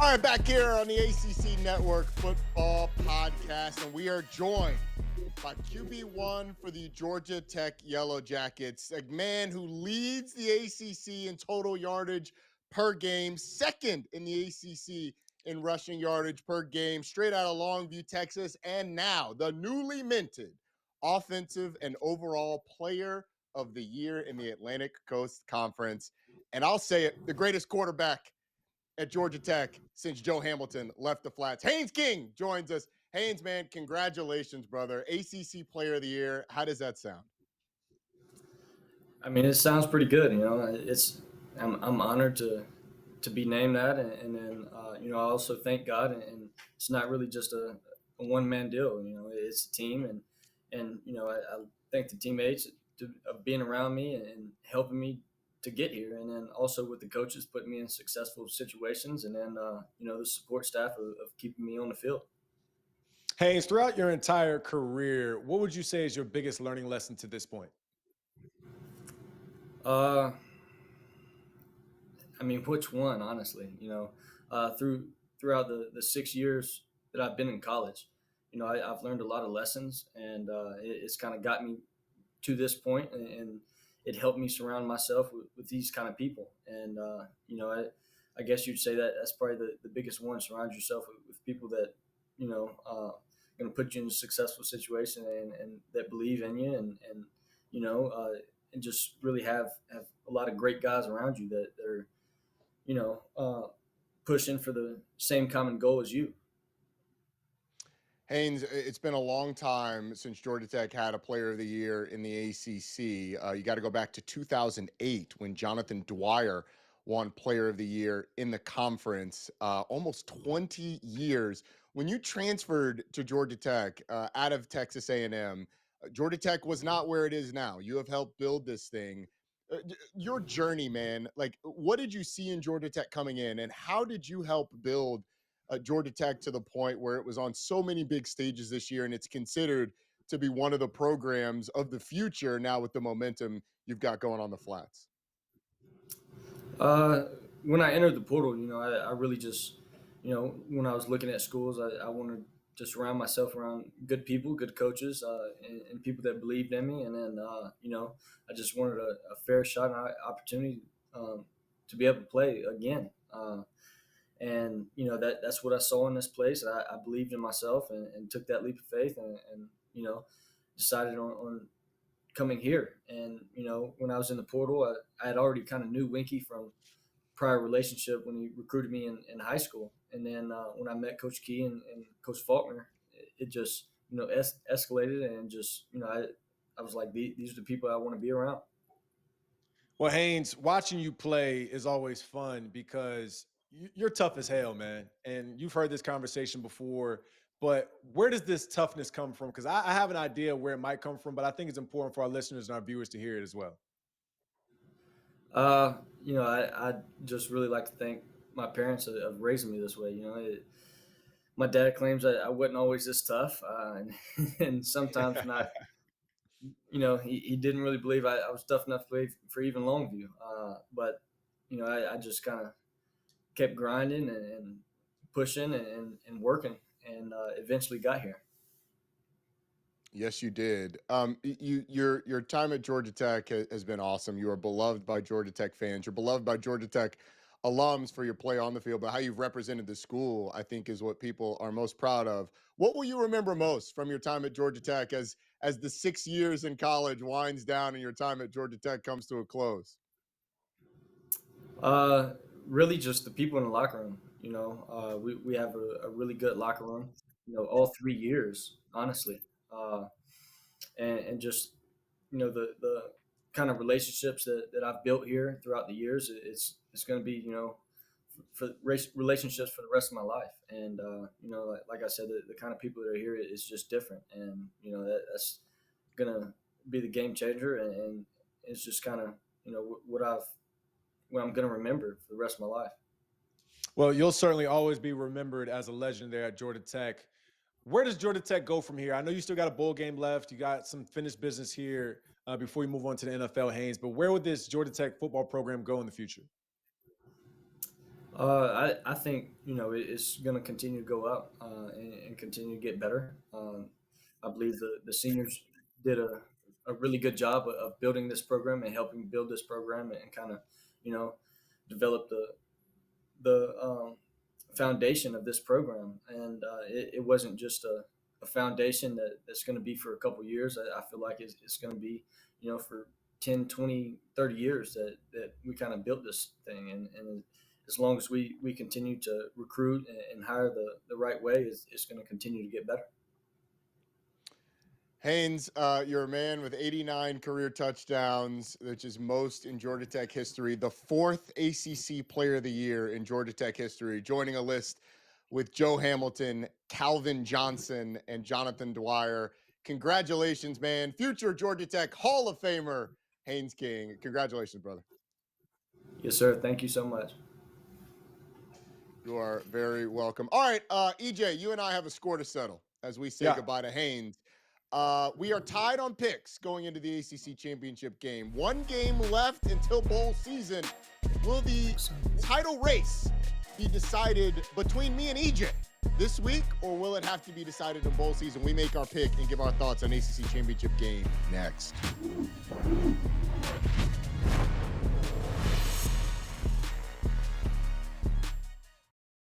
All right, back here on the ACC Network Football Podcast, and we are joined by QB1 for the Georgia Tech Yellow Jackets, a man who leads the ACC in total yardage per game, second in the ACC in rushing yardage per game, straight out of Longview, Texas, and now the newly minted Offensive and Overall Player of the Year in the Atlantic Coast Conference. And I'll say it, the greatest quarterback at Georgia Tech since Joe Hamilton left the Flats. Haynes King joins us. Haynes, man, congratulations, brother. ACC Player of the Year. How does that sound? I mean, it sounds pretty good. I'm honored to be named that, and then I also thank God, and it's not really just a one man deal. It's a team, and I thank the teammates of being around me and helping me to get here, and then also with the coaches putting me in successful situations, and then the support staff of keeping me on the field. Haynes, throughout your entire career, what would you say is your biggest learning lesson to this point? I mean, which one, honestly? Throughout the 6 years that I've been in college, I've learned a lot of lessons, and it's kind of got me to this point, and it helped me surround myself with these kind of people. And I guess you'd say that that's probably the biggest one. Surround yourself with people that going to put you in a successful situation and that believe in you, and just really have a lot of great guys around you that are pushing for the same common goal as you. Haynes, it's been a long time since Georgia Tech had a Player of the Year in the ACC. You got to go back to 2008 when Jonathan Dwyer won Player of the Year in the conference. Almost 20 years. When you transferred to Georgia Tech out of Texas A&M, Georgia Tech was not where it is now. You have helped build this thing. Your journey, man, like what did you see in Georgia Tech coming in, and how did you help build Georgia Tech to the point where it was on so many big stages this year, and it's considered to be one of the programs of the future now with the momentum you've got going on the Flats? When I entered the portal, I really just, when I was looking at schools, I wanted to surround myself around good people, good coaches, and people that believed in me. And then, I just wanted a fair shot and opportunity to be able to play again. And that's what I saw in this place. I believed in myself and took that leap of faith and decided on coming here. And when I was in the portal, I had already kind of knew Winky from prior relationship when he recruited me in high school. And then when I met Coach Key and Coach Faulkner, it just escalated, and just I was like, these are the people I want to be around. Well, Haynes, watching you play is always fun because you're tough as hell, man. And you've heard this conversation before, but where does this toughness come from? Because I have an idea where it might come from, but I think it's important for our listeners and our viewers to hear it as well. I just really like to thank my parents of raising me this way. My dad claims I wasn't always this tough, and sometimes not. He didn't really believe I was tough enough to play for even Longview. But I just kind of kept grinding and pushing and working, and eventually got here. Yes, you did. Your time at Georgia Tech has been awesome. You are beloved by Georgia Tech fans. You're beloved by Georgia Tech alums for your play on the field, but how you've represented the school, I think, is what people are most proud of. What will you remember most from your time at Georgia Tech as the 6 years in college winds down and your time at Georgia Tech comes to a close? Really, just the people in the locker room. We have a really good locker room. All 3 years, honestly, and just the kind of relationships that I've built here throughout the years. It's going to be for relationships for the rest of my life. And like I said, the kind of people that are here is just different, and that's going to be the game changer, and it's just kind of what I'm going to remember for the rest of my life. Well, you'll certainly always be remembered as a legend there at Georgia Tech. Where does Georgia Tech go from here? I know you still got a bowl game left. You got some finished business here before you move on to the NFL, Haynes. But where would this Georgia Tech football program go in the future? I think it's going to continue to go up and continue to get better. I believe the seniors did a really good job of building this program and helping build this program and kind of you know develop the foundation of this program. And it wasn't just a foundation that's going to be for a couple years. I feel like it's going to be for 10, 20, 30 years that we kind of built this thing. And as long as we continue to recruit and hire the right way, it's going to continue to get better. Haynes, you're a man with 89 career touchdowns, which is most in Georgia Tech history, the 4th ACC Player of the Year in Georgia Tech history, joining a list with Joe Hamilton, Calvin Johnson, and Jonathan Dwyer. Congratulations, man. Future Georgia Tech Hall of Famer, Haynes King. Congratulations, brother. Yes, sir. Thank you so much. You are very welcome. All right, EJ, you and I have a score to settle as we say goodbye to Haynes. We are tied on picks going into the ACC championship game. 1 game left until bowl season. Will the title race be decided between me and EJ this week, or will it have to be decided in bowl season? We make our pick and give our thoughts on ACC championship game next.